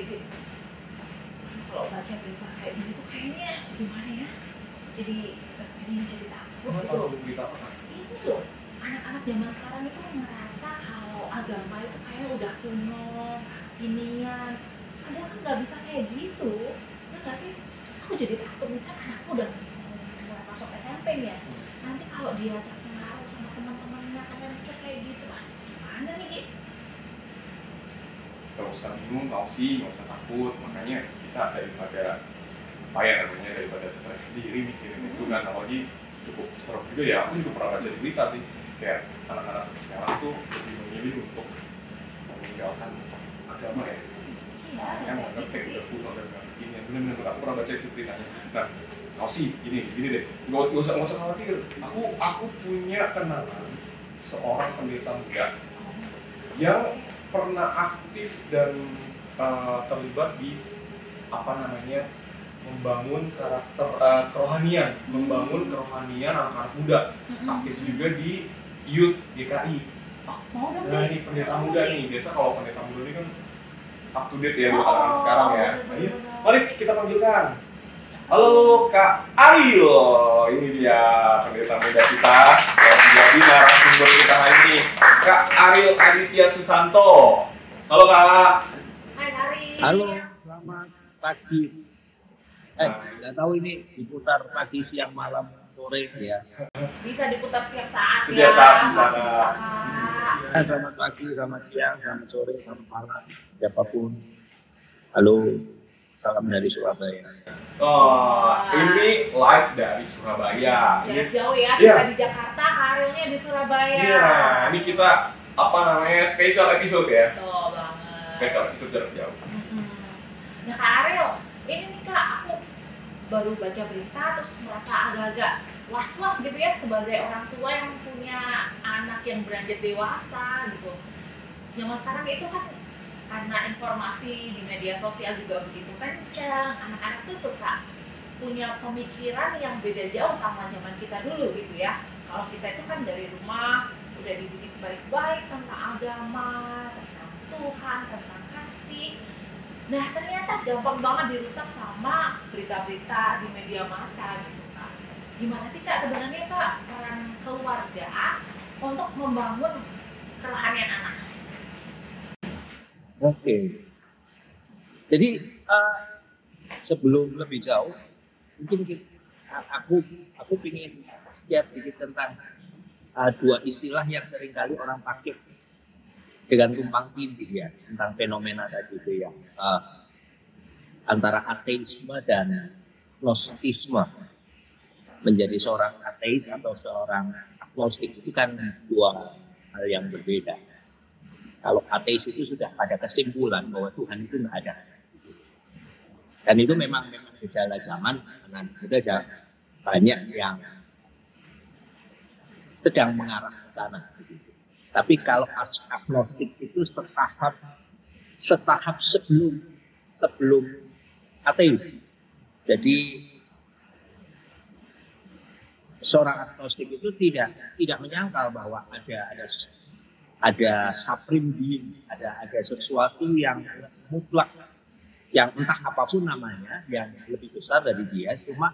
jadi kalau baca berita kayak gini tuh kayaknya gimana ya, jadi sedih, jadi takut gitu. Ini loh, anak-anak zaman sekarang itu ngerasa kalau agama itu kayak udah kuno, inian, padahal kan nggak bisa kayak gitu, ya nggak sih? Aku jadi takut nih, kan anakku udah mulai masuk SMP nih ya, nanti kalau dia terpengaruh sama teman-temannya sampai mikir kayak gitu, gimana nih Ki? Gak usah bingung, gak usah takut. Makanya kita daripada daripada stres sendiri mikirin itu kan, apalagi cukup serem juga ya. Aku juga pernah baca di berita sih, kayak anak-anak sekarang tuh lebih memilih untuk meninggalkan agama ya. Yang menganggap kayak udah kuno dan begini. Bener-bener aku pernah baca itu beritanya. Nah, gini deh, gak usah khawatir. Aku punya kenalan seorang pendeta muda yang pernah aktif dan terlibat di membangun karakter membangun kerohanian anak-anak muda, aktif juga di youth GKI. Nah ini pendeta muda nih, biasa kalau pendeta muda ini kan up to date ya buat anak-anak sekarang ya. Ayo, mari kita panggilkan. Halo Kak Ariel, ini dia pendeta muda kita yang menjadi narasumber kita hari ini, Kak Ariel Aditya Susanto. Halo Kak. Hai Ariel. Halo, selamat pagi. Nggak tahu ini diputar pagi, siang, malam, sore ya. Bisa diputar setiap saat ya. Setiap saat bisa. Selamat pagi, selamat siang, selamat sore, selamat malam, siapapun. Halo, salam dari Surabaya. Ini live dari Surabaya. Jarak jauh ya, kita di Jakarta, Arielnya di Surabaya. Iya, ini kita special episode ya. Betul banget. Special episode jarak jauh. Nah Kak Ariel, ini nih Kak, aku baru baca berita terus merasa agak-agak was-was gitu ya sebagai orang tua yang punya anak yang beranjak dewasa gitu. Zaman sekarang itu kan karena informasi di media sosial juga begitu kencang, anak-anak tuh suka punya pemikiran yang beda jauh sama zaman kita dulu gitu ya. Kalau kita itu kan dari rumah udah dididik baik-baik tentang agama, tentang Tuhan, tentang kasih. Nah ternyata gampang banget dirusak sama berita-berita di media massa gitu Kak. Gimana sih Kak sebenarnya Kak peran keluarga untuk membangun kerohanian anak? Oke. Jadi sebelum lebih jauh, mungkin aku ingin share sedikit tentang dua istilah yang seringkali orang pakai dengan tumpang tindih ya, tentang fenomena tadi itu ya, antara ateisme dan gnostisme. Menjadi seorang ateis atau seorang agnostik itu kan dua hal yang berbeda. Kalau ateis itu sudah pada kesimpulan bahwa Tuhan itu nggak ada. Dan itu memang gejala zaman, karena ada banyak yang sedang mengarah ke sana. Tapi kalau agnostik itu setahap sebelum ateis. Jadi seorang agnostik itu tidak menyangkal bahwa ada supreme being, ada sesuatu yang mutlak, yang entah apapun namanya, yang lebih besar dari dia. Cuma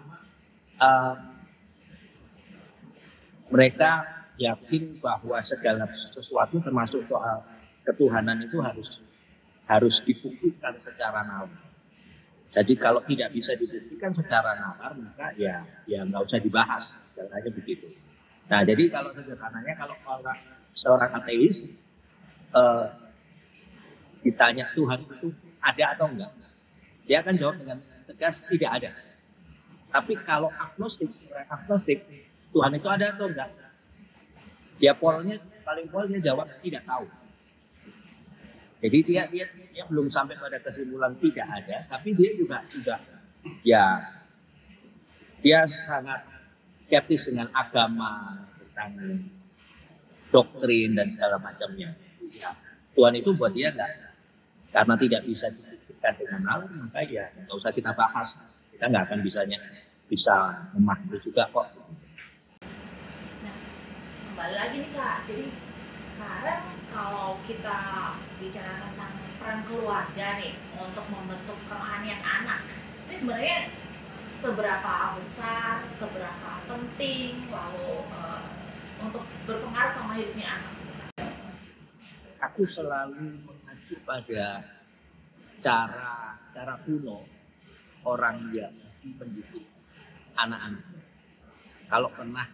mereka yakin bahwa segala sesuatu termasuk soal ketuhanan itu harus dibuktikan secara nalar. Jadi kalau tidak bisa dibuktikan secara nalar, maka ya nggak usah dibahas, caranya begitu. Nah jadi kalau sederhananya, kalau seorang ateis ditanya Tuhan itu ada atau enggak, dia akan jawab dengan tegas tidak ada. Tapi kalau agnostik Tuhan itu ada atau enggak, dia paling polnya jawab tidak tahu. Jadi dia belum sampai pada kesimpulan tidak ada, tapi dia juga sudah dia sangat skeptis dengan agama, tentang doktrin dan segala macamnya. Ya, Tuhan itu buat dia enggak, karena tidak bisa dibuktikan dengan nalar, maka ya nggak usah kita bahas. Kita nggak akan bisa memahami juga kok. Nah, kembali lagi nih Kak, jadi sekarang kalau kita bicara tentang peran keluarga nih untuk membentuk kerohanian anak. Ini sebenarnya seberapa besar, seberapa penting, lalu untuk berpengaruh sama hidupnya anak? Aku selalu mengacu pada cara kuno orang yang mendidik anak-anak. Kalau pernah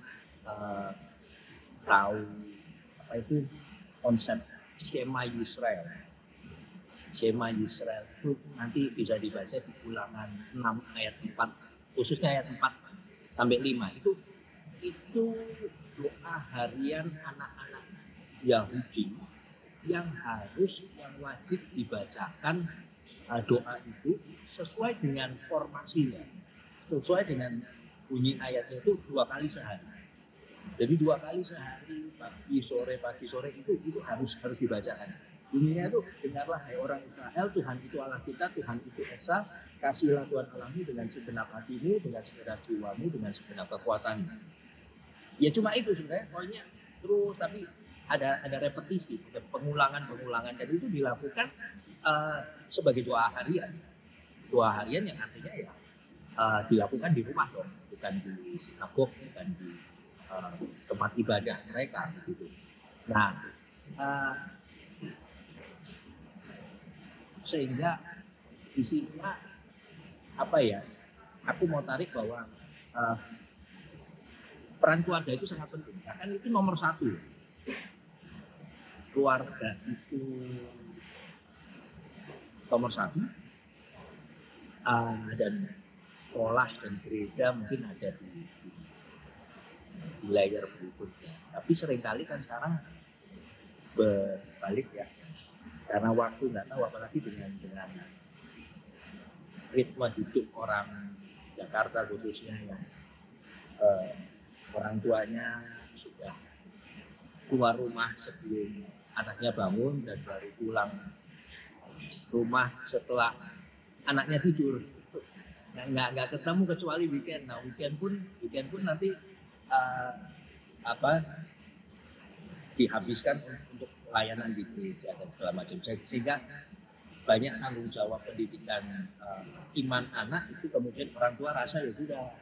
tahu apa itu konsep Shema Yisrael. Shema Yisrael itu nanti bisa dibaca di Ulangan 6 ayat 4, khususnya ayat 4 sampai 5. Itu doa harian anak-anak Yahudi yang wajib dibacakan. Doa itu sesuai dengan formasinya, sesuai dengan bunyi ayatnya itu 2 kali sehari. Jadi 2 kali sehari, pagi sore itu harus dibacakan. Bunyinya itu, dengarlah hai orang Israel, Tuhan itu Allah kita, Tuhan itu Esa, kasihlah Tuhan Allahmu dengan segenap hatimu, dengan segenap jiwamu, dengan segenap kekuatanmu. Ya cuma itu sebenarnya poinnya terus, tapi ada repetisi, ada pengulangan, dan itu dilakukan sebagai doa harian yang artinya ya dilakukan di rumah dong, bukan di sinagog, bukan di tempat ibadah mereka gitu. Nah, sehingga di sini apa ya? Aku mau tarik bahwa peran keluarga itu sangat penting. Kan itu nomor 1. Keluarga itu nomor 1. Dan sekolah dan gereja mungkin ada di layer berikutnya. Tapi seringkali kan sekarang berbalik ya, karena waktu nggak tahu, apalagi dengan ritme hidup orang Jakarta khususnya yang orang tuanya sudah keluar rumah sebelum anaknya bangun dan baru pulang rumah setelah anaknya tidur. Nggak ketemu kecuali weekend. Nah weekend pun nanti dihabiskan untuk layanan di gereja dan segala macam, sehingga banyak tanggung jawab pendidikan iman anak itu kemudian orang tua rasa ya sudah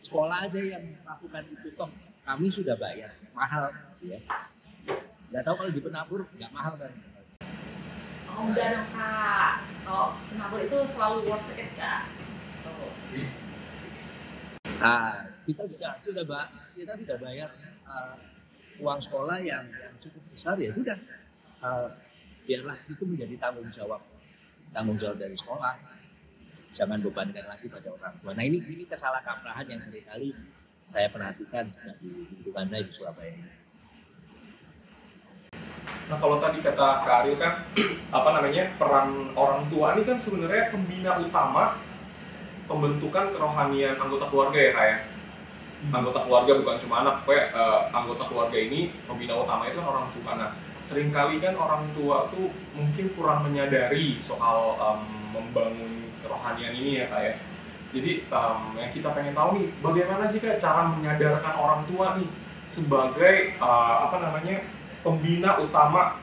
sekolah aja yang melakukan itu, toh kami sudah bayar mahal ya. Nggak tahu kalau di penabur nggak mahal kan? Oh enggak dong Kak, kalau penabur itu selalu worth it Kak. Kita sudah bayar uang sekolah yang cukup besar, ya sudah biarlah itu menjadi tanggung jawab dari sekolah, jangan bebankan lagi pada orang tua. Nah ini kesalahkaprahan yang seringkali saya perhatikan di lingkungan saya di Surabaya. Nah kalau tadi kata Kak Ariel kan peran orang tua ini kan sebenarnya pembina utama pembentukan kerohanian anggota keluarga ya Kak ya. Anggota keluarga bukan cuma anak, pokoknya anggota keluarga ini pembina utama itu kan orang tua. Nah seringkali kan orang tua tuh mungkin kurang menyadari soal membangun kerohanian ini ya Kak ya. Jadi yang kita pengen tahu nih, bagaimana sih Kak cara menyadarkan orang tua nih sebagai pembina utama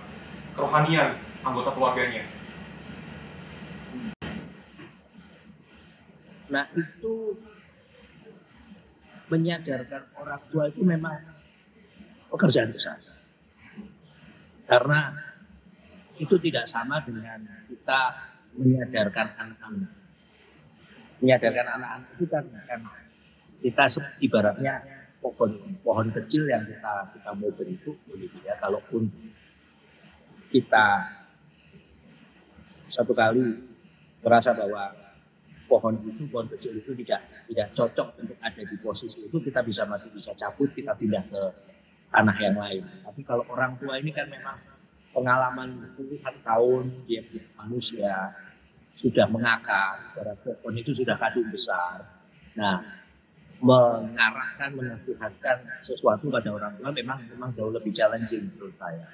kerohanian anggota keluarganya. Nah itu menyadarkan orang tua itu memang pekerjaan besar, karena itu tidak sama dengan kita menyadarkan anak-anak. Menyadarkan anak-anak itu kan kita ibaratnya pohon kecil yang kita mau bentuk begitu ya. Kalaupun kita satu kali merasa bahwa pohon kecil itu tidak cocok untuk ada di posisi itu, kita masih bisa cabut, kita pindah ke tanah yang lain. Tapi kalau orang tua ini kan memang pengalaman puluhan tahun dia manusia, sudah mengakar, pohon itu sudah kadung besar. Nah, mengarahkan, menasihatkan sesuatu pada orang tua memang jauh lebih challenging menurut saya.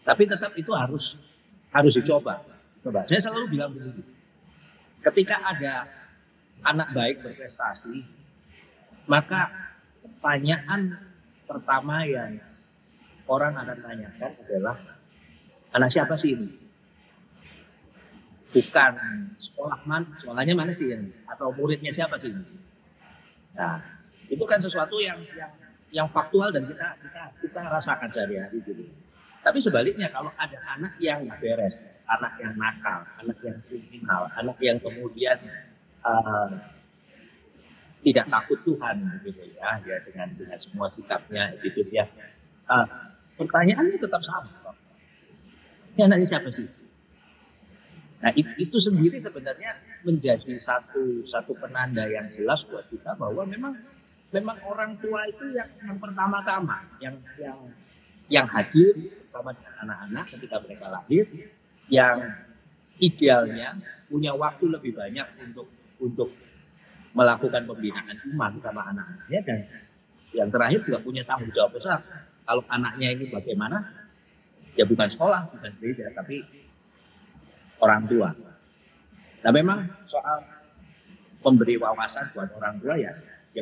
Tapi tetap itu harus dicoba. Saya selalu bilang begini, ketika ada anak baik berprestasi, maka pertanyaan pertama yang orang akan tanyakan adalah, anak siapa sih ini? bukan sekolahnya mana sih ini, atau muridnya siapa sih ini. Nah, itu kan sesuatu yang faktual dan kita rasakan sehari-hari gitu. Tapi sebaliknya kalau ada anak yang nggak beres, anak yang nakal, anak yang kriminal, anak yang kemudian tidak takut Tuhan gitu ya dengan semua sikapnya gitu ya. Pertanyaannya tetap sama. Ini anaknya siapa sih? Nah itu sendiri sebenarnya menjadi satu penanda yang jelas buat kita bahwa memang orang tua itu yang pertama-tama yang hadir bersama dengan anak-anak ketika mereka lahir, yang idealnya punya waktu lebih banyak untuk melakukan pembinaan iman sama anak-anaknya, dan yang terakhir juga punya tanggung jawab besar. Kalau anaknya ini bagaimana, ya bukan sekolah, bukan gereja, tapi orang tua. Nah memang soal memberi wawasan buat orang tua ya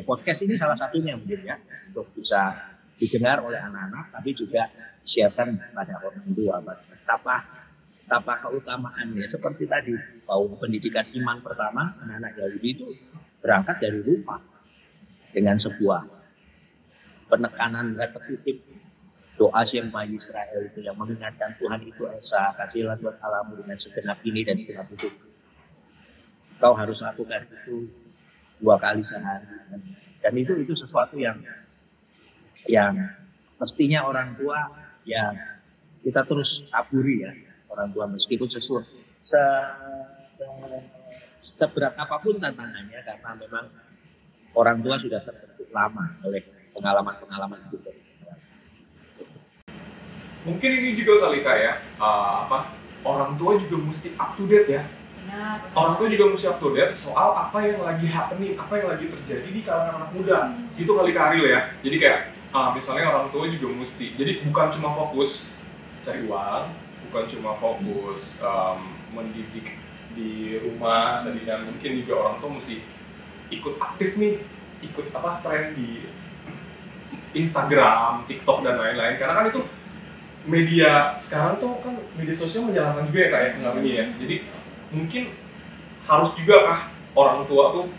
podcast ini salah satunya mungkin ya, untuk bisa didengar oleh anak-anak, tapi juga siapkan pada orang tua betapa keutamaannya. Seperti tadi bahwa pendidikan iman pertama anak-anak Yahudi itu berangkat dari rumah dengan sebuah penekanan repetitif doa Shema Israel itu yang mengingatkan Tuhan itu Esa, kasihlah Tuhan Allahmu dengan segenap ini dan segenap itu. Kau harus lakukan itu 2 kali sehari, dan itu sesuatu yang mestinya orang tua ya kita terus taburi ya, orang tua meskipun seberat apapun tantangannya, karena memang orang tua sudah terbentuk lama oleh pengalaman hidup. Mungkin ini juga kali Kak ya, orang tua juga mesti up to date ya. Benar. Orang tua juga mesti up to date soal apa yang lagi happening, apa yang lagi terjadi di kalangan anak muda. Itu kali Kak Ariel ya. Jadi kayak misalnya orang tua juga mesti, jadi bukan cuma fokus cari uang, bukan cuma fokus mendidik di rumah tadi, dan mungkin juga orang tua mesti ikut aktif nih, ikut tren di Instagram, TikTok dan lain-lain, karena kan itu media sekarang tuh kan media sosial menjalankan juga ya Kak ya pengaruhnya ya. Jadi mungkin harus juga kah orang tua tuh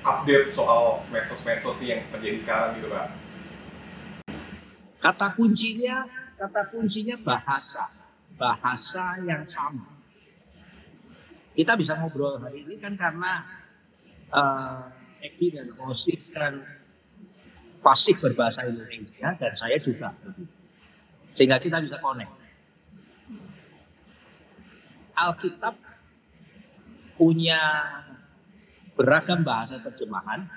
update soal medsos-medsos nih yang terjadi sekarang gitu Kak. Kata kuncinya bahasa yang sama. Kita bisa ngobrol hari ini kan karena Eki dan Osik kan fasih berbahasa Indonesia, dan saya juga, sehingga kita bisa connect. Alkitab punya beragam bahasa terjemahan.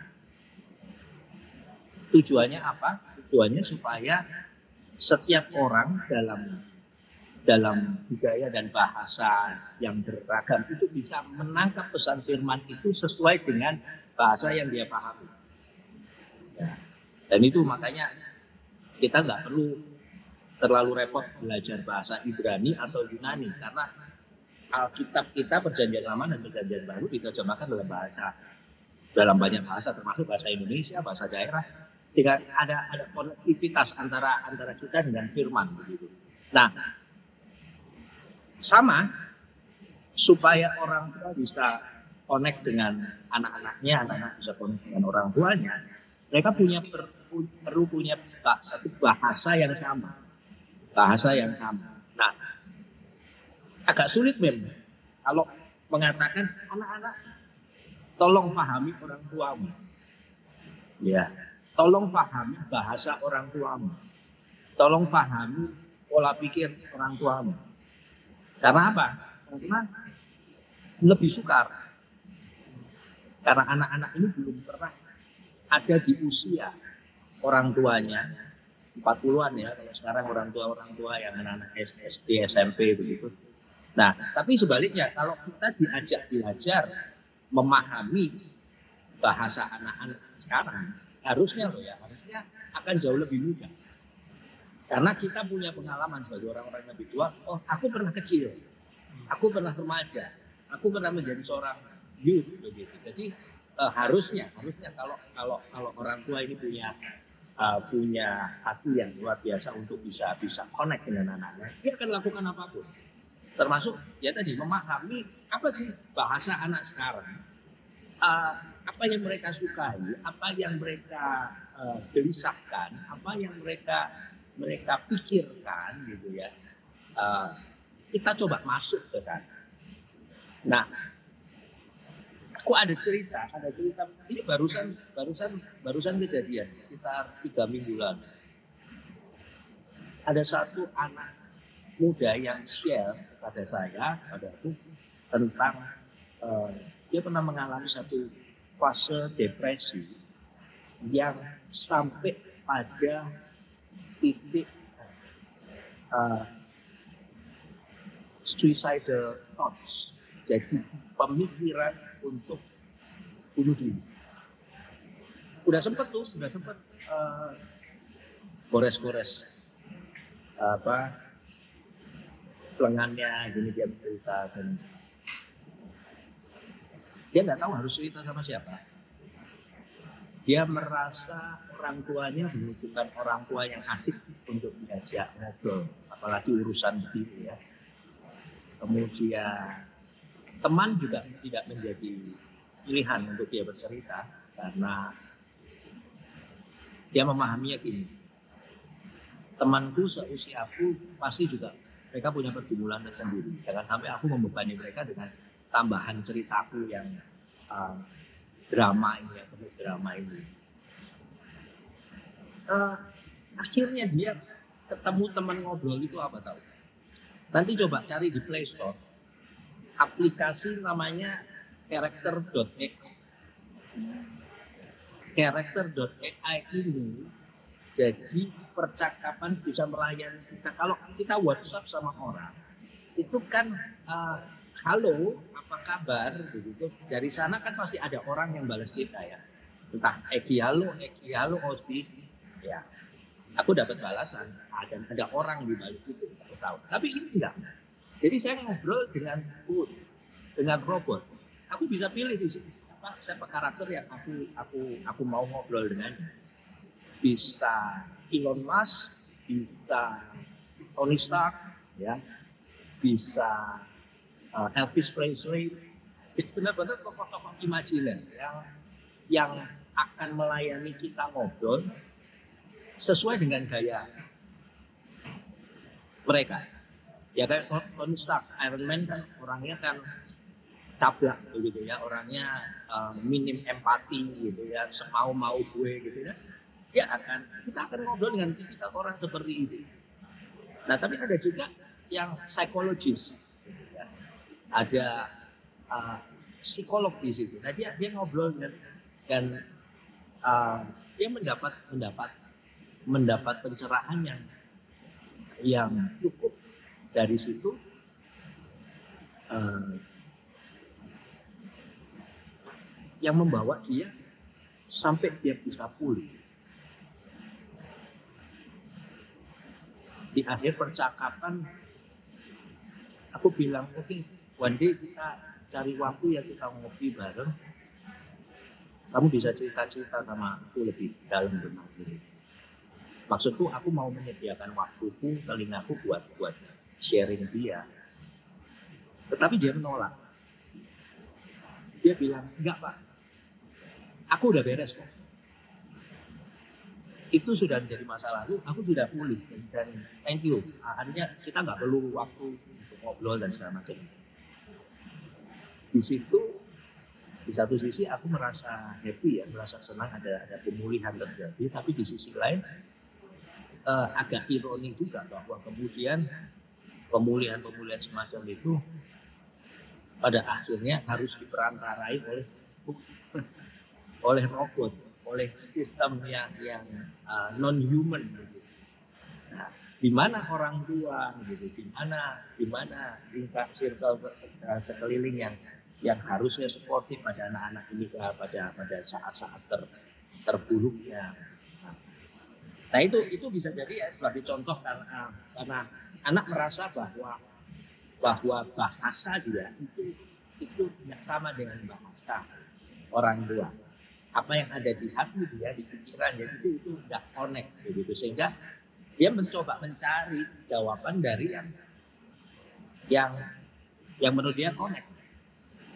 Tujuannya apa? Tujuannya supaya setiap orang dalam budaya dan bahasa yang beragam itu bisa menangkap pesan firman itu sesuai dengan bahasa yang dia pahami. Ya. Dan itu makanya kita nggak perlu terlalu repot belajar bahasa Ibrani atau Yunani, karena Alkitab kita Perjanjian Lama dan Perjanjian Baru diterjemahkan dalam banyak bahasa, termasuk bahasa Indonesia, bahasa daerah, sehingga ada konektivitas antara kita dengan firman begitu. Nah, sama supaya orang tua bisa connect dengan anak-anaknya, anak-anak bisa connect dengan orang tuanya, mereka perlu punya satu bahasa yang sama. Nah, agak sulit memang kalau mengatakan anak-anak tolong pahami orang tuamu, ya, tolong pahami bahasa orang tuamu, tolong pahami pola pikir orang tuamu. Karena apa? Karena lebih sukar. Karena anak-anak ini belum pernah ada di usia orang tuanya, 40-an ya, kalau sekarang orang tua yang anak-anak SD, SMP begitu. Nah, tapi sebaliknya kalau kita diajak belajar memahami bahasa anak-anak sekarang, harusnya akan jauh lebih mudah. Karena kita punya pengalaman sebagai orang-orang yang lebih tua. Oh, aku pernah kecil, aku pernah remaja, aku pernah menjadi seorang youth begitu. Jadi harusnya kalau orang tua ini punya hati yang luar biasa untuk bisa connect dengan anak-anak, dia akan lakukan apapun, termasuk ya tadi memahami apa sih bahasa anak sekarang, apa yang mereka sukai, apa yang mereka gelisahkan, apa yang mereka pikirkan gitu ya. Kita coba masuk ke sana. Nah, aku ada cerita ini barusan kejadian sekitar 3 minggu lalu. Ada satu anak muda yang share kepada saya, pada aku, tentang dia pernah mengalami satu fase depresi yang sampai pada titik suicidal thoughts, jadi pemikiran untuk bunuh diri. Udah sempet gores-gores lengannya, gini dia bercerita, dan dia nggak tahu harus cerita sama siapa. Dia merasa orang tuanya bukan orang tua yang asik untuk diajak ngobrol, apalagi urusan begitu ya. Kemudian teman juga tidak menjadi pilihan untuk dia bercerita, karena dia memahaminya gini, temanku seusia aku pasti juga mereka punya pergumulan tersendiri, jangan sampai aku membebani mereka dengan tambahan ceritaku yang drama ini, penuh drama ini. Akhirnya dia ketemu teman ngobrol itu apa tahu? Nanti coba cari di Play Store, aplikasi namanya Character.ai. Character.ai ini jadi percakapan bisa melayani kita. Kalau kita WhatsApp sama orang, itu kan halo, apa kabar, begitu. Dari sana kan pasti ada orang yang balas kita ya. Entah Eki halo, Osti. Ya, aku dapat balasan. Ada orang di balik itu, aku tahu. Tapi ini tidak. Jadi saya ngobrol dengan robot. Aku bisa pilih di sini siapa karakter yang aku mau ngobrol dengannya. Bisa Elon Musk, bisa Tony Stark, ya, bisa Elvis Presley. Itu benar-benar tokoh-tokoh imajiner yang akan melayani kita ngobrol sesuai dengan gaya mereka. Ya kayak Tony Stark, Iron Man kan orangnya kan cablak begitu ya, orangnya minim empati gitu ya, semau-mau gue gitu ya. Kita akan ngobrol dengan tipikal orang seperti itu. Nah, tapi ada juga yang psikologis, ya. Ada psikolog di situ. Nah, dia ngobrol dan dia mendapat pencerahan yang cukup dari situ. Yang membawa dia sampai dia bisa pulih. Di akhir percakapan aku bilang, oke, one day kita cari waktu ya, kita ngopi bareng, kamu bisa cerita-cerita sama aku lebih dalam tentang ini. Maksudku aku mau menyediakan waktuku, telingaku buat sharing dia. Tetapi dia menolak. Dia bilang, enggak Pak, aku udah beres kok. Itu sudah menjadi masa lalu, aku sudah pulih dan thank you. Artinya kita nggak perlu waktu untuk ngobrol dan segala macam. Di situ, di satu sisi aku merasa happy ya, merasa senang ada pemulihan terjadi. Tapi di sisi lain agak ironi juga bahwa kemudian pemulihan semacam itu pada akhirnya harus diperantarai oleh robot, oleh sistem yang non-human gitu. Nah, di mana orang tua gitu, di mana lingkar circle sekeliling yang harusnya suportif pada anak-anak ini pada saat-saat terburuknya. Nah, itu bisa jadi ya, sebagai contoh karena anak merasa bahwa bahasa dia itu tidak sama dengan bahasa orang tua. Apa yang ada di hati dia, di pikiran, jadi itu tidak connect begitu, sehingga dia mencoba mencari jawaban dari yang menurut dia connect.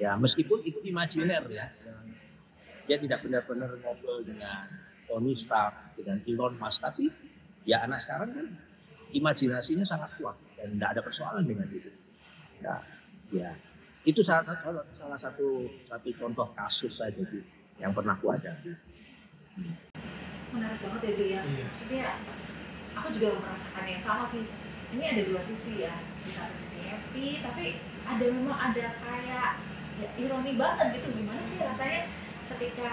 Ya meskipun itu imajiner ya, dia tidak benar-benar ngobrol dengan Tony Stark, dengan Elon Musk, tapi ya anak sekarang kan imajinasinya sangat kuat dan tidak ada persoalan dengan itu. Nah, ya itu salah satu contoh kasus saja yang pernah aku ada. Menarik banget ya, dia. Maksudnya aku juga merasakan yang sama sih. Ini ada dua sisi ya. Di satu sisi happy, tapi memang ada kayak ya, ironi banget gitu. Gimana sih rasanya ketika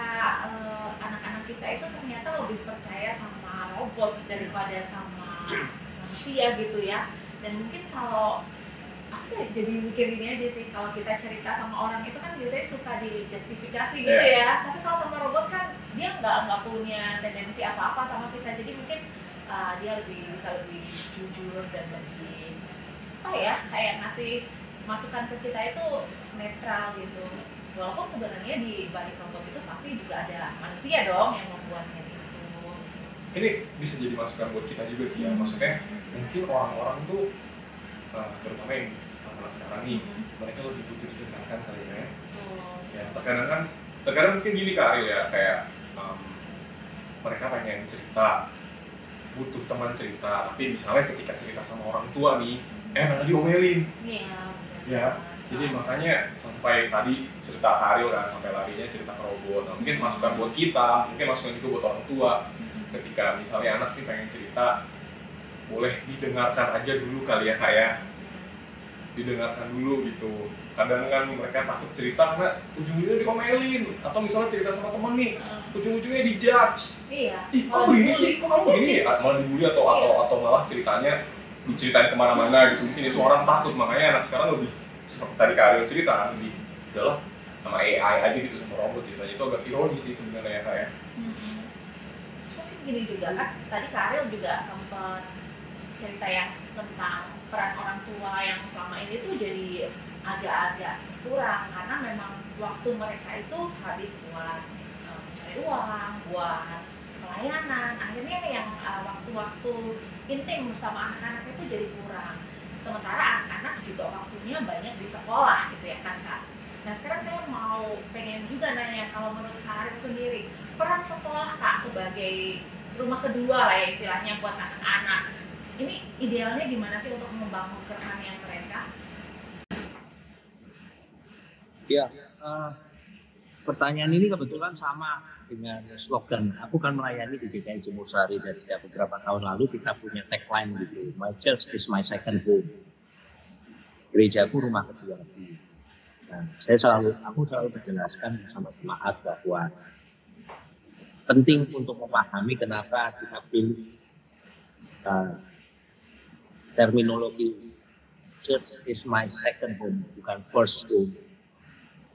anak-anak kita itu ternyata lebih percaya sama robot daripada sama manusia gitu ya. Dan mungkin kalau aku sih jadi mikir ini aja sih, kalau kita cerita sama orang itu kan biasanya suka dijustifikasi gitu ya. Tapi kalau sama robot kan dia nggak punya tendensi apa-apa sama kita, jadi mungkin dia bisa lebih jujur dan lebih kayak ngasih masukan ke kita itu netral gitu. Walaupun sebenarnya di balik robot itu pasti juga ada manusia dong yang membuatnya itu. Ini bisa jadi masukan buat kita juga sih ya. Maksudnya mungkin orang-orang tuh terutama yang anak sekarang nih, mereka lebih butuh didengarkan kali ya. Ya terkadang mungkin gini Kak Ariel ya, kayak mereka pengen cerita, butuh teman cerita, tapi misalnya ketika cerita sama orang tua nih, malah diomelin. Ya, jadi makanya sampai tadi cerita Ariel kan, sampai larinya cerita ke robot. Nah, mungkin masukan buat kita, mungkin masukan juga buat orang tua. Ketika misalnya anak nih pengen cerita, boleh didengarkan aja dulu kali ya kayak didengarkan dulu gitu. Kadang kan mereka takut cerita karena ujung-ujungnya diomelin, atau misalnya cerita sama temen nih, ujung-ujungnya dijudge. Ih, kok begini sih? Kok kamu begini? Malah dibully atau malah ceritanya diceritain kemana-mana gitu. Mungkin itu orang takut, makanya anak sekarang lebih seperti tadi Kak Ariel cerita kan, lebih udahlah sama AI aja gitu, sama robot ceritanya. Itu agak ironi sih sebenarnya kayak. Mungkin gini juga kan, tadi Kak Ariel juga sempat cerita ya tentang peran orang tua yang selama ini tuh jadi agak-agak kurang karena memang waktu mereka itu habis buat mencari uang, buat pelayanan. Akhirnya yang waktu-waktu intim bersama anak-anak itu jadi kurang. Sementara anak-anak juga waktunya banyak di sekolah gitu ya kan Kak. Nah sekarang saya pengen juga nanya, kalau menurut Kak Ariel sendiri, peran sekolah Kak sebagai rumah kedua lah ya istilahnya buat anak-anak, ini idealnya gimana sih untuk membangun kerohanian mereka? Ya, pertanyaan ini kebetulan sama dengan slogan. Aku kan melayani di GKI Jemur Sari dari sejak beberapa tahun lalu. Kita punya tagline gitu, My church is my second home. Gerejaku rumah kedua. Nah, aku selalu menjelaskan sama jemaat bahwa penting untuk memahami kenapa kita pilih terminologi church is my second home, bukan first home.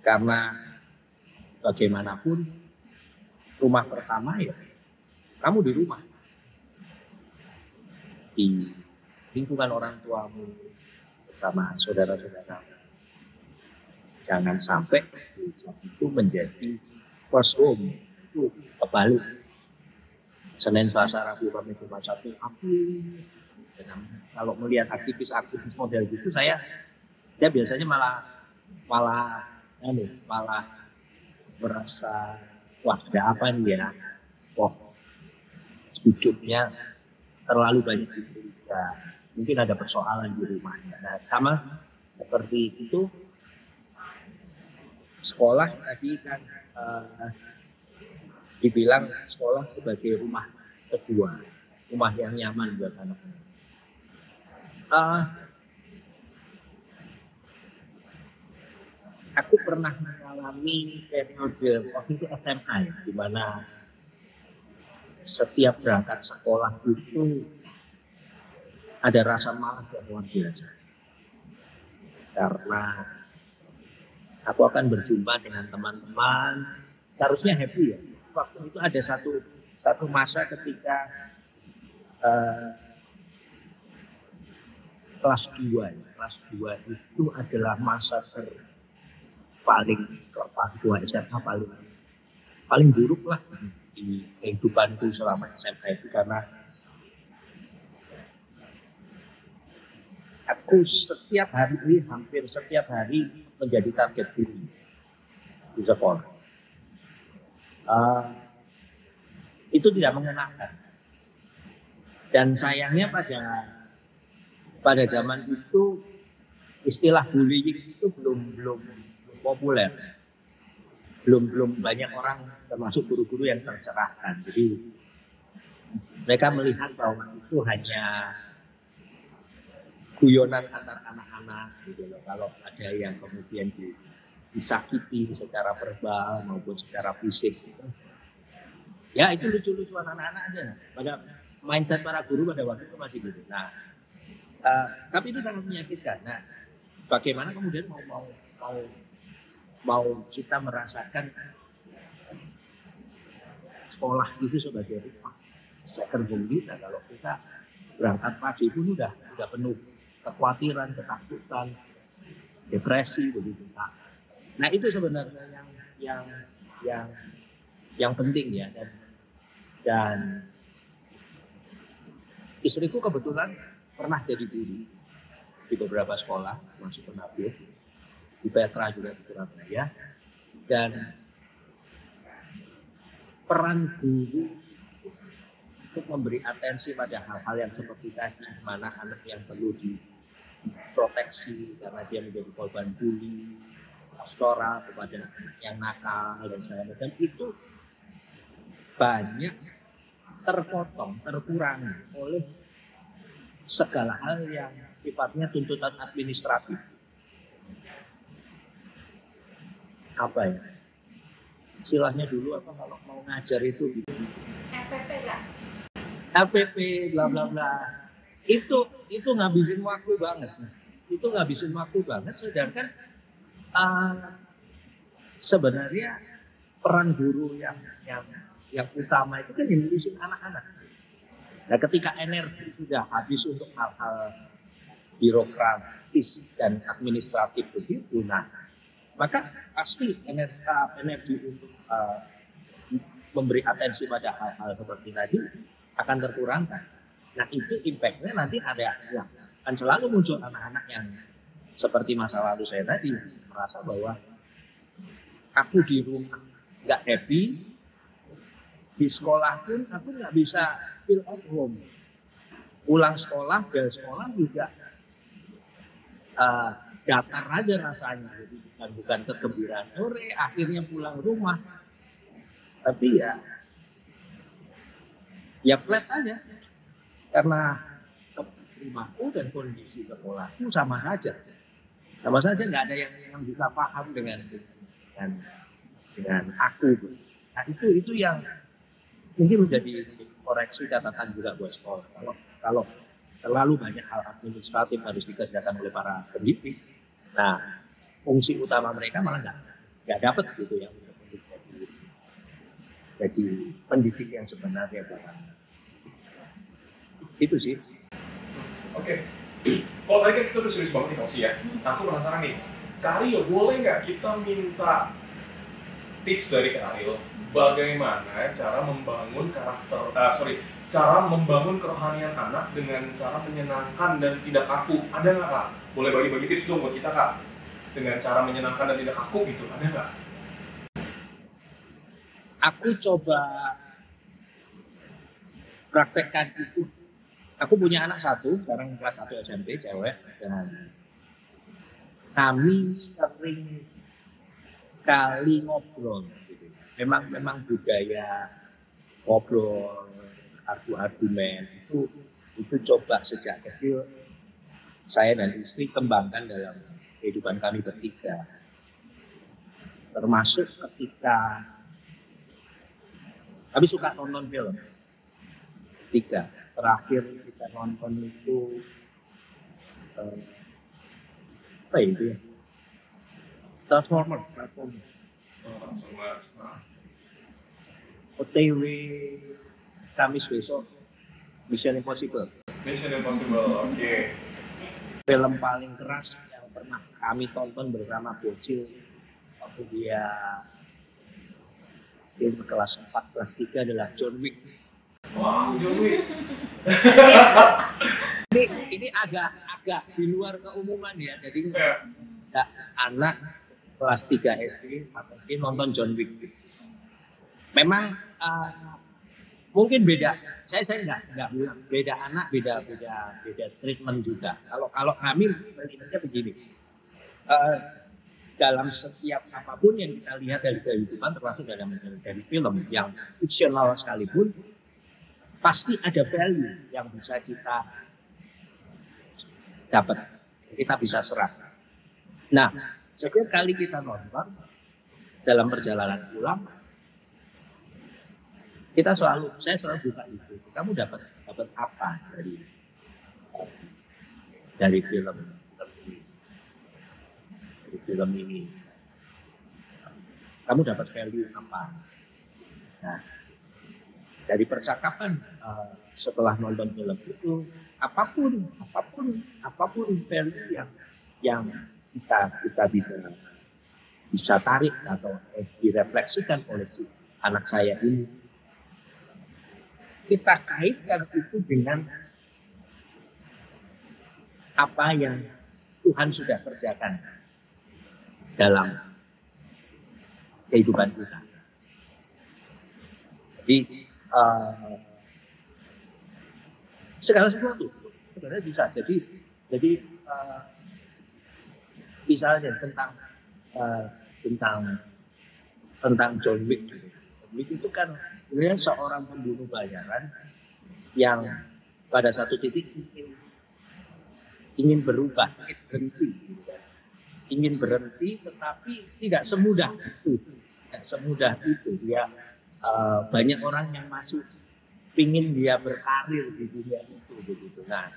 Karena bagaimanapun rumah pertama ya kamu di rumah, di lingkungan orang tuamu bersama saudara-saudara. Jangan sampai itu menjadi first home, itu kebalik. Senin, Selasa, Rabu, Kamis, Jumat, Sabtu, aku. Kalau melihat aktivis model gitu, saya biasanya malah merasa wah ada apa nih ya, hidupnya terlalu banyak dicerita, mungkin ada persoalan di rumahnya. Nah, sama seperti itu sekolah tadi kan dibilang sekolah sebagai rumah kedua, rumah yang nyaman buat anak-anak. Aku pernah mengalami periode waktu itu SMA ya, di mana setiap berangkat sekolah itu ada rasa malas yang luar biasa. Karena aku akan berjumpa dengan teman-teman, harusnya happy ya. Waktu itu ada satu masa ketika kelas 2 itu adalah masa kelas 2 SMA paling buruk lah di kehidupanku selama SMA itu, karena aku hampir setiap hari menjadi target bully. di sekolah. Itu tidak mengenakan. Dan sayangnya pada zaman itu istilah bullying itu belum populer. Belum banyak orang termasuk guru-guru yang tercerahkan. Jadi mereka melihat bahwa itu hanya guyonan antar anak-anak gitu loh. Kalau ada yang kemudian disakiti secara verbal maupun secara fisik gitu. Ya itu lucu-lucuan anak-anak aja. Pada mindset para guru pada waktu itu masih gitu. Nah, tapi itu sangat menyakitkan. Nah, bagaimana kemudian mau kita merasakan sekolah itu sebagai rumah second kita kalau kita berangkat pagi pun udah penuh kekhawatiran, ketakutan, depresi begitu. Nah itu sebenarnya yang penting ya, dan istriku kebetulan pernah jadi guru di beberapa sekolah, masuk Penabur, di Petra juga di Surabaya, dan peran guru untuk memberi atensi pada hal-hal yang seperti tadi, mana anak yang perlu diproteksi karena dia menjadi korban bully, pastoral kepada anak yang nakal dan sebagainya, dan itu banyak terkurangi oleh segala hal yang sifatnya tuntutan administratif. Apa ya? Istilahnya dulu apa kalau mau ngajar itu gitu. FPP ya? FPP bla bla bla. Itu ngabisin waktu banget. Sedangkan sebenarnya peran guru yang utama itu kan ngurusin anak-anak. Nah, ketika energi sudah habis untuk hal-hal birokratis dan administratif begitu, nah maka pasti energi untuk memberi atensi pada hal-hal seperti tadi akan terkurangkan. Nah itu impactnya nanti ada ya, akan selalu muncul anak-anak yang seperti masa lalu saya tadi, merasa bahwa aku di rumah nggak happy, di sekolah pun aku nggak bisa feel at home. Pulang sekolah, bel sekolah juga datar aja rasanya, jadi bukan kegembiraan sore, akhirnya pulang rumah, tapi ya flat aja, karena rumahku dan kondisi sekolahku sama saja nggak ada yang bisa paham dengan aku. Nah itu yang mungkin menjadi koreksi catatan juga buat sekolah. Kalau terlalu banyak hal administratif harus dikerjakan oleh para pendidik, nah fungsi utama mereka malah nggak dapat gitu ya untuk jadi pendidik yang sebenarnya bukan. Itu sih. Oke. Kalau tadi kan kita udah serius banget nih Kak Osi ya. Aku penasaran nih, Kak Ariel, boleh nggak kita minta tips dari Kak Ariel bagaimana cara membangun cara membangun kerohanian anak dengan cara menyenangkan dan tidak kaku? Ada nggak Kak? Boleh bagi-bagi tips dong buat kita Kak, dengan cara menyenangkan dan tidak kaku gitu, ada nggak? Aku coba praktekkan itu. Aku punya anak satu, sekarang kelas 1 SMP, cewek, dan kami sering kali ngobrol. Gitu. Memang budaya ngobrol, argumen itu coba sejak kecil saya dan istri kembangkan dalam kehidupan kami bertiga. Termasuk ketika kami suka nonton film. Tiga. Terakhir kita nonton itu apa itu ya? Transformer. OTW Kamis besok Mission Impossible. Oke. Film paling keras yang pernah kami tonton bersama bocil waktu dia kelas 4, kelas 3 adalah John Wick. Wow, John Wick. Ini agak di luar keumuman ya. Jadi anak kelas 3 SD atau SD nonton John Wick. Memang mungkin beda. Saya nggak bilang beda anak, beda treatment juga. Kalau kami melihatnya begini, dalam setiap apapun yang kita lihat dari kehidupan, termasuk dari film yang fiksional sekalipun, pasti ada value yang bisa kita dapat, kita bisa serap. Nah, setiap kali kita nonton dalam perjalanan pulang, saya selalu buka itu. Kamu dapat apa dari film ini? Kamu dapat value apa? Nah, dari percakapan setelah nonton film itu, apapun value yang kita bisa tarik atau direfleksikan oleh si anak saya ini, kita kaitkan itu dengan apa yang Tuhan sudah kerjakan dalam kehidupan kita. Jadi segala sesuatu sebenarnya bisa. Jadi misalnya tentang John Wick. John Wick itu kan sebenarnya seorang pembunuh bayaran yang pada satu titik ingin berubah, ingin berhenti, tetapi tidak semudah itu. Dia banyak orang yang masih ingin dia berkarir di dunia itu, begitu. Nah,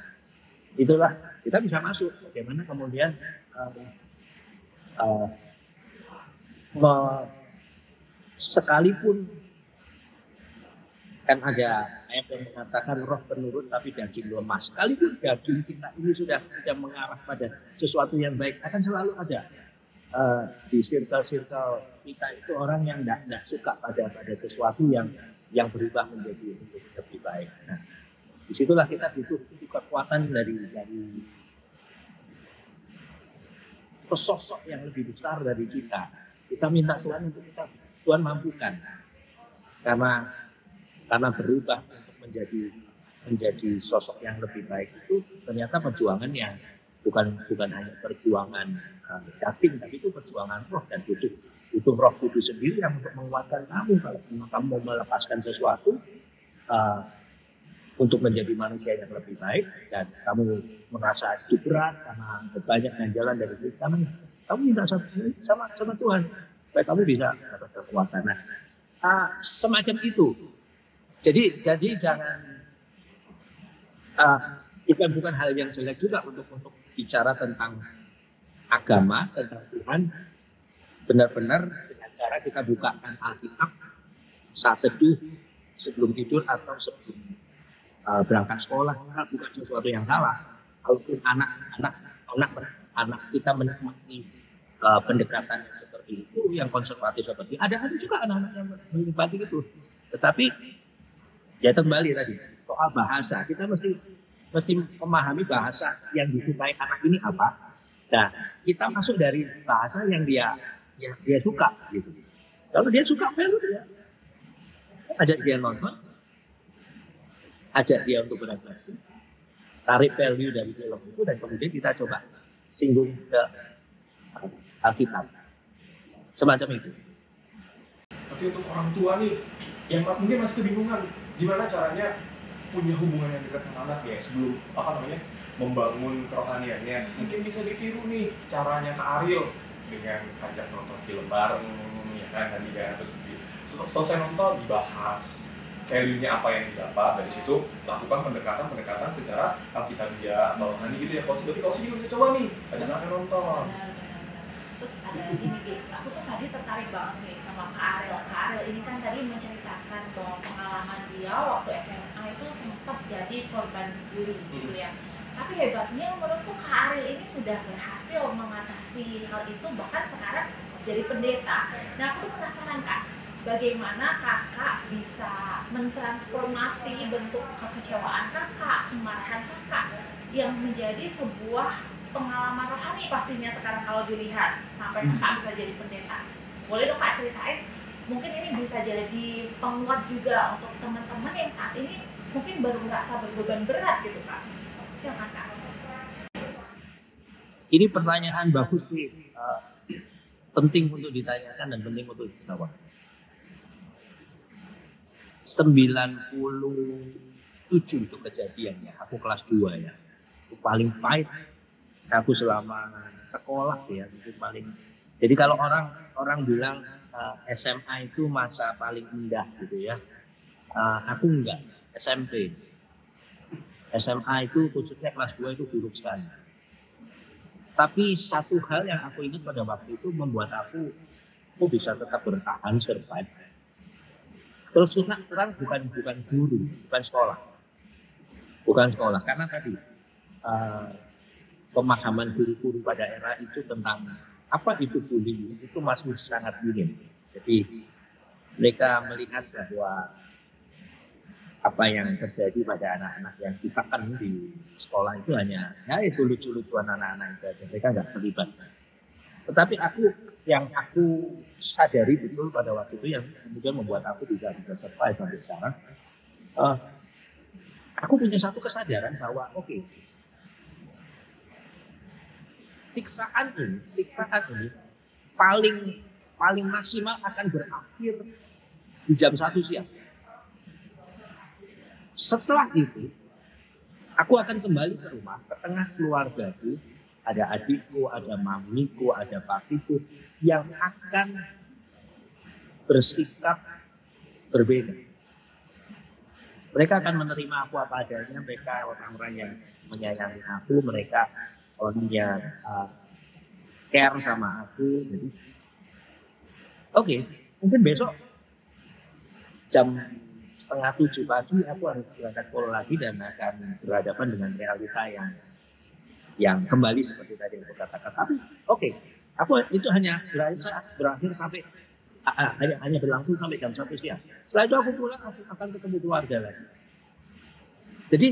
itulah kita bisa masuk. Bagaimana kemudian sekalipun kan ada ayat yang mengatakan roh penurun tapi daging lemah. Sekalipun daging kita ini sudah mengarah pada sesuatu yang baik, akan selalu ada di circle-circle kita itu orang yang tidak suka pada sesuatu yang berubah menjadi lebih baik. Nah, disitulah kita butuh kekuatan dari sosok yang lebih besar dari kita. Kita minta Tuhan untuk Tuhan mampukan, karena berubah untuk menjadi sosok yang lebih baik itu ternyata perjuangan yang bukan hanya perjuangan daging, tapi itu perjuangan roh, dan butuh Roh Kudus sendiri yang untuk menguatkan kamu kalau kamu mau melepaskan sesuatu untuk menjadi manusia yang lebih baik, dan kamu merasa itu berat karena banyak jalan dari itu, kamu minta sama Tuhan supaya kamu bisa dapat kekuatan. Nah, semacam itu. Jadi jangan bukan hal yang jelek juga untuk bicara tentang agama, tentang Tuhan. Benar-benar dengan cara kita bukakan Alkitab saat teduh, sebelum tidur atau sebelum berangkat sekolah, bukan sesuatu yang salah. Kalaupun anak kita menikmati pendekatan yang seperti itu, yang konservatif seperti itu, ada juga anak-anak yang menikmati itu. Tetapi ya kembali tadi soal bahasa, kita mesti memahami bahasa yang disukai anak ini apa. Nah, kita masuk dari bahasa yang dia suka gitu. Kalau dia suka film, ya ajak dia nonton, ajak dia untuk berefleksi, tarik value dari film itu, dan kemudian kita coba singgung ke Alkitab, semacam itu. Tapi untuk orang tua nih yang mungkin masih kebingungan gimana caranya punya hubungan yang dekat sama anaknya sebelum membangun kerohaniannya, mungkin bisa ditiru nih caranya Kak Ariel dengan ajak nonton film bareng, ya kan, tadi kan, terus selesai nonton dibahas value-nya apa yang didapat, dari situ lakukan pendekatan secara alkitabiah atau rohani gitu ya. Kalau juga bisa coba nih ajak anaknya nonton. Terus ada gini, aku tuh tadi tertarik banget nih sama Kak Ariel ini kan tadi menceritakan bahwa pengalaman dia waktu SMA itu sempat jadi korban bully gitu ya. Tapi hebatnya menurutku Kak Ariel ini sudah berhasil mengatasi hal itu, bahkan sekarang jadi pendeta. Nah, aku tuh penasaran Kak, bagaimana Kakak bisa mentransformasi bentuk kekecewaan Kakak, kemarahan Kakak yang menjadi sebuah pengalaman rohani pastinya sekarang kalau dilihat sampai kakak bisa jadi pendeta. Boleh dong kak ceritain? Mungkin ini bisa jadi penguat juga untuk teman-teman yang saat ini mungkin baru merasa berbeban berat gitu kak. Jangan kak. Ini pertanyaan bagus sih, penting untuk ditanyakan dan penting untuk dijawab. 97 itu kejadiannya, aku kelas 2 ya. Itu paling pahit aku selama sekolah ya, itu paling. Jadi kalau orang bilang SMA itu masa paling indah gitu ya. Aku enggak, SMP. SMA itu khususnya kelas 2 itu buruk sekali. Tapi satu hal yang aku ingat pada waktu itu membuat aku bisa tetap bertahan, survive. Terus terang bukan guru, bukan sekolah. Karena tadi pemahaman guru-guru pada era itu tentang apa itu bullying itu masih sangat minim. Jadi mereka melihat bahwa apa yang terjadi pada anak-anak yang ditekan di sekolah itu hanya ya itu lucu-lucuan anak-anak itu aja, mereka nggak terlibat. Tetapi yang aku sadari betul pada waktu itu yang kemudian membuat aku bisa survive sampai sekarang, aku punya satu kesadaran bahwa siksaan ini paling maksimal akan berakhir di jam 1 siang. Setelah itu, aku akan kembali ke rumah, ke tengah keluargaku, ada adikku, ada mamiku, ada papiku, yang akan bersikap berbeda. Mereka akan menerima aku apa adanya, mereka orang-orang yang menyayangi aku, mereka orang yang care sama aku. Jadi, mungkin besok jam 6:30 pagi aku harus berangkat sekolah lagi dan akan berhadapan dengan realita yang kembali seperti tadi aku katakan. Tapi aku itu hanya berakhir sampai hanya berlangsung sampai jam 1 siang. Setelah itu aku pulang, aku akan ketemu keluarga lagi. Jadi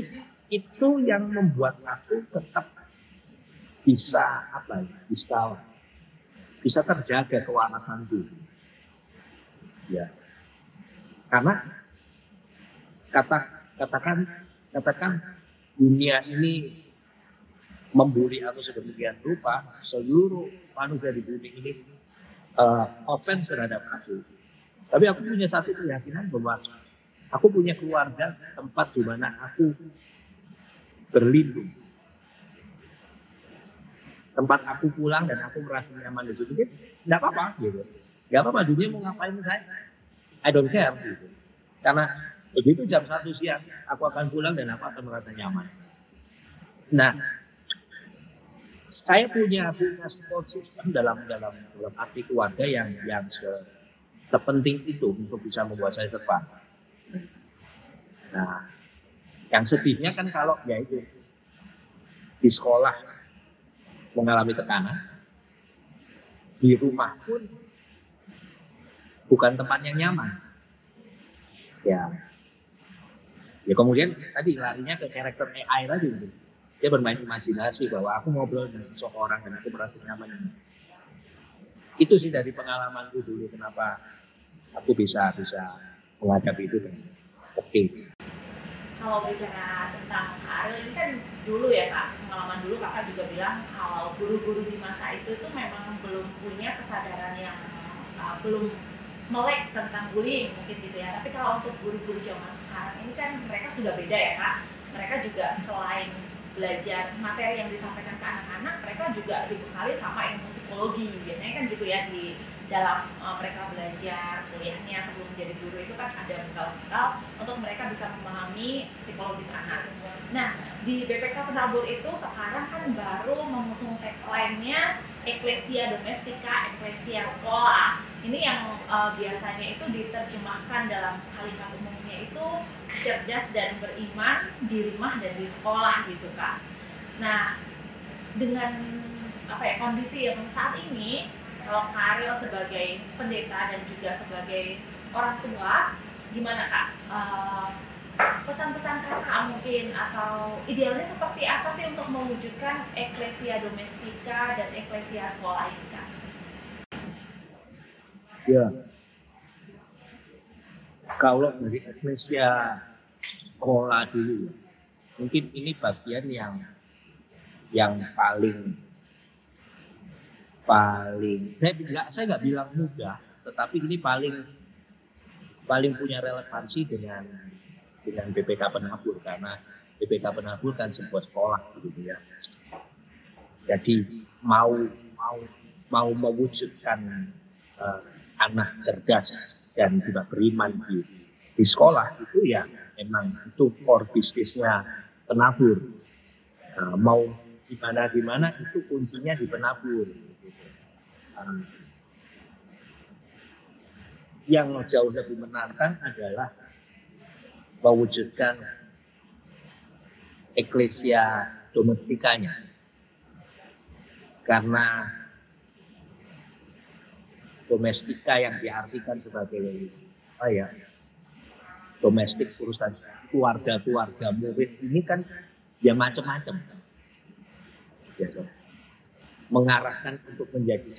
itu yang membuat aku tetap bisa terjaga kewarasanku. Ya, karena katakan dunia ini membuli aku sedemikian rupa, seluruh manusia di bumi ini offense terhadap aku. Tapi aku punya satu keyakinan bahwa aku punya keluarga, tempat di mana aku berlindung, tempat aku pulang dan aku merasa nyaman di situ. Nggak apa-apa gitu. Nggak apa-apa, dunia mau ngapain saya, I don't care gitu. Karena begitu jam 1 siang aku akan pulang dan aku akan merasa nyaman. Nah, saya punya support system dalam arti keluarga yang sepenting itu untuk bisa membuat saya survive. Nah, yang sedihnya kan kalau ya itu di sekolah mengalami tekanan, di rumah pun bukan tempat yang nyaman. Ya kemudian tadi larinya ke karakter AI tadi gitu. Dia bermain imajinasi bahwa aku ngobrol dengan seseorang dan aku merasa nyaman. Itu sih dari pengalamanku dulu kenapa aku bisa menghadapi itu. Kalau bicara tentang Kak Ariel ini kan dulu ya Kak, pengalaman dulu Kakak juga bilang kalau guru-guru di masa itu tuh memang belum punya kesadaran yang belum melek tentang bullying mungkin gitu ya. Tapi kalau untuk guru-guru zaman sekarang ini kan mereka sudah beda ya Kak. Mereka juga selain belajar materi yang disampaikan ke anak-anak, mereka juga dibekali sama ilmu psikologi. Biasanya kan gitu ya, di dalam mereka belajar kuliahnya sebelum menjadi guru itu kan ada bekal-bekal untuk mereka bisa memahami psikologis anak. Nah, di BPK Penabur itu sekarang kan baru mengusung tagline-nya Ecclesia Domestica, Ecclesia Sekolah. Ini yang biasanya itu diterjemahkan dalam kalimat umumnya itu cerdas dan beriman di rumah dan di sekolah gitu Kak. Nah, dengan kondisi yang saat ini, kalau Kak Ariel sebagai pendeta dan juga sebagai orang tua, gimana Kak pesan-pesan kakak mungkin, atau idealnya seperti apa sih untuk mewujudkan eklesia domestika dan eklesia sekolah ini kak? Ya, kalau dari eklesia sekolah dulu, mungkin ini bagian yang paling saya nggak bilang mudah, tetapi ini paling punya relevansi dengan BPK Penabur, karena BPK Penabur kan sebuah sekolah gitu ya. Jadi mau mewujudkan anak cerdas dan juga beriman di sekolah itu ya memang itu core bisnisnya Penabur. Mau gimana itu kuncinya di Penabur. Yang jauh lebih menantang adalah mewujudkan eklesia domestikanya, karena domestika yang diartikan sebagai domestik, urusan keluarga murid ini kan ya macam-macam ya, mengarahkan untuk menjadi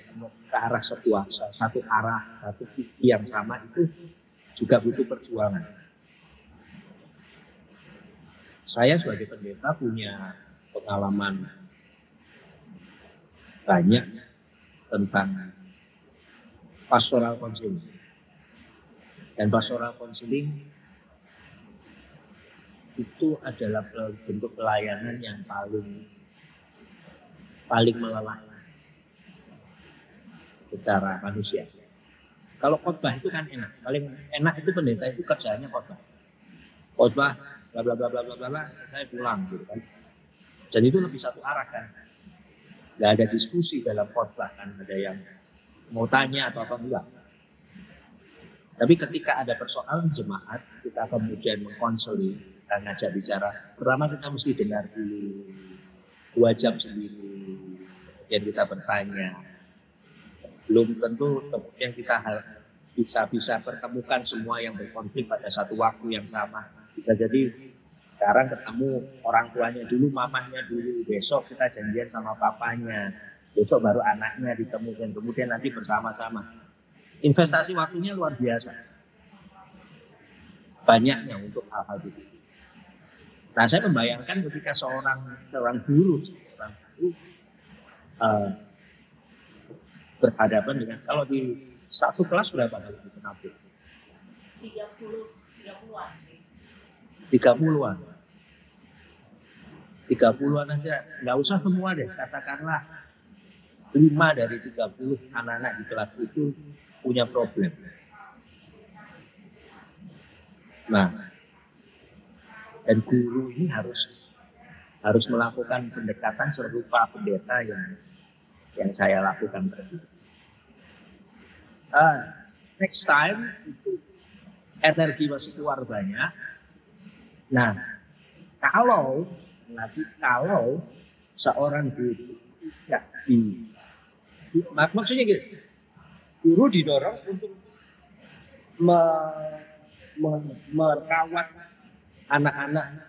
ke arah satu arah, satu visi yang sama, itu juga butuh perjuangan. Saya sebagai pendeta punya pengalaman banyak tentang pastoral counseling. Dan pastoral counseling itu adalah bentuk pelayanan yang paling melelahkan secara manusia. Kalau khotbah itu kan enak, paling enak itu pendeta itu kerjanya khotbah, bla bla bla bla bla bla, saya pulang gitu kan. Dan itu lebih satu arah kan, nggak ada diskusi dalam khotbah kan, ada yang mau tanya atau apa enggak. Tapi ketika ada persoalan jemaat, kita kemudian mengkonseling, kita ngajak bicara. Pertama kita mesti dengar dulu 2 jam sendiri, kemudian kita bertanya. Belum tentu kemudian kita bisa pertemukan semua yang berkonflik pada satu waktu yang sama. Bisa jadi sekarang ketemu orang tuanya dulu, mamanya dulu, besok kita janjian sama papanya, besok baru anaknya ditemukan, kemudian nanti bersama-sama. Investasi waktunya luar biasa, banyaknya untuk hal-hal itu. Nah, saya membayangkan ketika seorang guru berhadapan dengan, kalau di satu kelas berapa kali di Penabur? 30-an sih. 30-an. 30-an aja, nggak usah semua deh, katakanlah 5 dari 30 anak-anak di kelas itu punya problem. Nah, dan guru ini harus melakukan pendekatan serupa pendeta yang saya lakukan tadi. Next time itu energi masih keluar banyak. Nah, kalau seorang guru tidak maksudnya gitu, guru didorong untuk merawat anak-anak,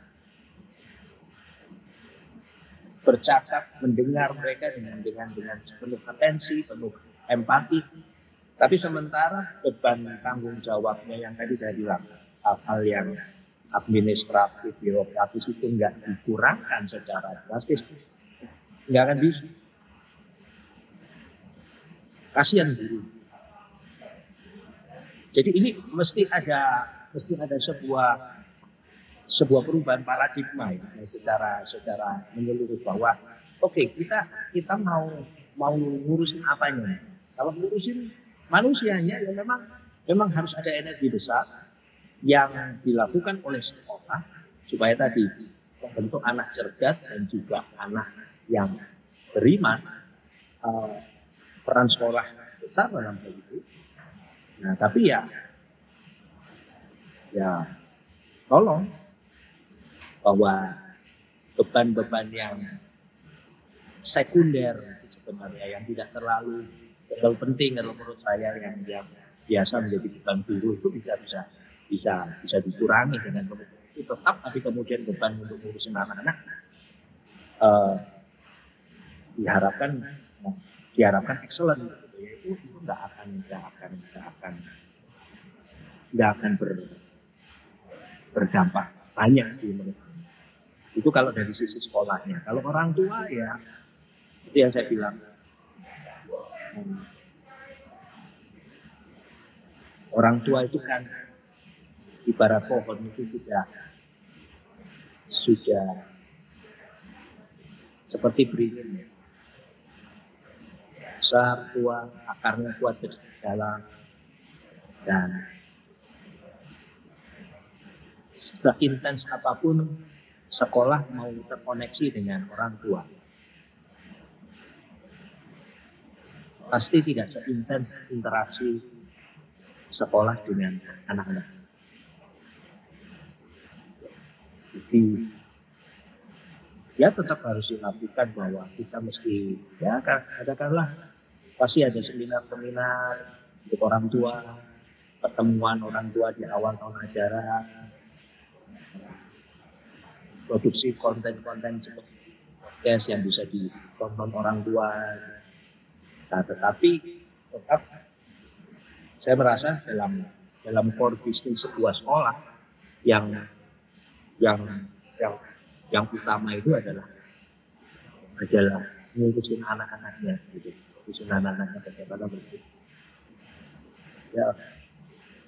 bercakap, mendengar mereka dengan penuh atensi, penuh empati. Tapi sementara beban tanggung jawabnya yang tadi saya bilang, hal-hal yang administratif, birokratis itu nggak dikurangkan secara drastis, nggak akan bisa. Kasihan guru. Jadi ini mesti ada sebuah perubahan paradigma ya, secara menyeluruh, bahwa oke, kita mau ngurusin apanya. Kalau ngurusin manusianya ya memang harus ada energi besar yang dilakukan oleh sekolah supaya tadi membentuk anak cerdas dan juga anak yang beriman. Peran sekolah besar dalam hal itu. Nah, tapi ya tolong, bahwa beban-beban yang sekunder sebenarnya, yang tidak terlalu penting kalau menurut saya, yang biasa menjadi beban guru, itu bisa dikurangi dengan itu tetap, tapi kemudian beban untuk ngurusin anak-anak diharapkan excellent gitu ya. Itu nggak akan berdampak banyak sih menurut saya. Itu kalau dari sisi sekolahnya. Kalau orang tua ya itu yang saya bilang, orang tua itu kan ibarat pohon itu sudah seperti beringin, besar, tua, akarnya kuat ke dalam, dan sudah intens apapun sekolah mau terkoneksi dengan orang tua, pasti tidak seintens interaksi sekolah dengan anak-anak. Jadi ya tetap harus dilakukan bahwa kita mesti ya katakanlah pasti ada seminar-seminar untuk orang tua, pertemuan orang tua di awal tahun ajaran, produksi konten-konten seperti podcast yang bisa ditonton orang tua. Nah, tetapi tetap saya merasa dalam core bisnis sebuah sekolah yang utama itu adalah ngurusin anak-anaknya gitu. Ngurusin anak-anaknya bagaimana begitu. Ya,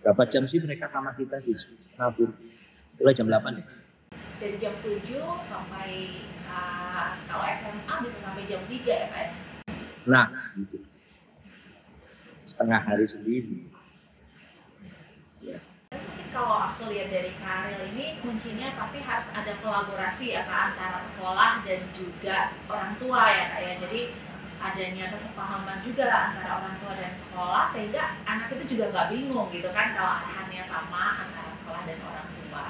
berapa jam sih mereka sama kita di Singapura? Mulai jam 8 ya? Dari jam 7 sampai kalau SMA bisa sampai jam 3 ya Pak? Nah, gitu. Setengah hari sendiri. Ya. Kalau aku lihat dari Karil ini kuncinya pasti harus ada kolaborasi ya Kak, antara sekolah dan juga orang tua ya Kak ya. Jadi adanya kesepahaman juga antara orang tua dan sekolah sehingga anak itu juga nggak bingung gitu kan kalau arahannya sama antara sekolah dan orang tua.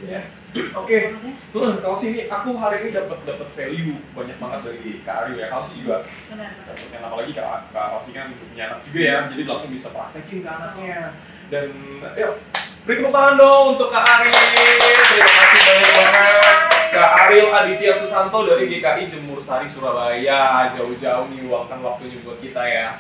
Ya, oke. Kalau sini aku hari ini dapat value banyak banget dari Kak Ariel ya. Kalau sih juga Benar. dapatnya, apalagi Kak Rosi kan punya anak juga ya, jadi langsung bisa praktekin ke anaknya. Dan yuk, beri tepuk tangan dong untuk Kak Ariel. Terima kasih banyak banget Kak Ariel Aditya Susanto dari GKI Jemur Sari Surabaya, jauh-jauh meluangkan waktunya buat kita ya.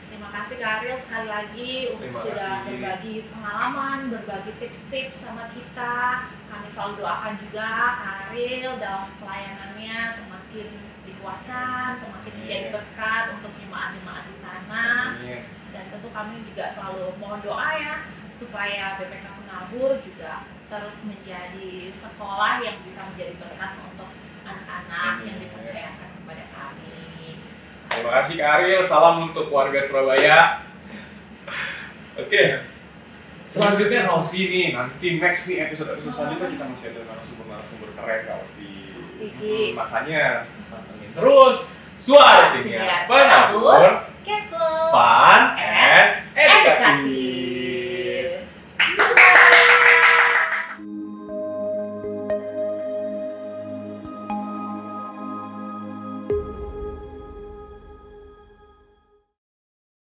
Terima kasih Kak Ariel sekali lagi sudah berbagi pengalaman, berbagi tips-tips sama kita. Kami selalu doakan juga Kak Ariel dalam pelayanannya semakin dikuatkan, semakin menjadi berkat untuk jemaat-jemaat di sana. Dan tentu kami juga selalu mohon doa ya supaya BPK Penabur juga terus menjadi sekolah yang bisa menjadi berkat untuk anak-anak yang dipercayakan kepada kami. Terima kasih Kak Ariel, salam untuk warga Surabaya. Oke, selanjutnya Rosi nih, nanti next nih episode selanjutnya kita masih ada narasumber keren Kak Rosi. Makanya pantengin terus Suara Siniar Penabur, Kesel, Fun and Educatif.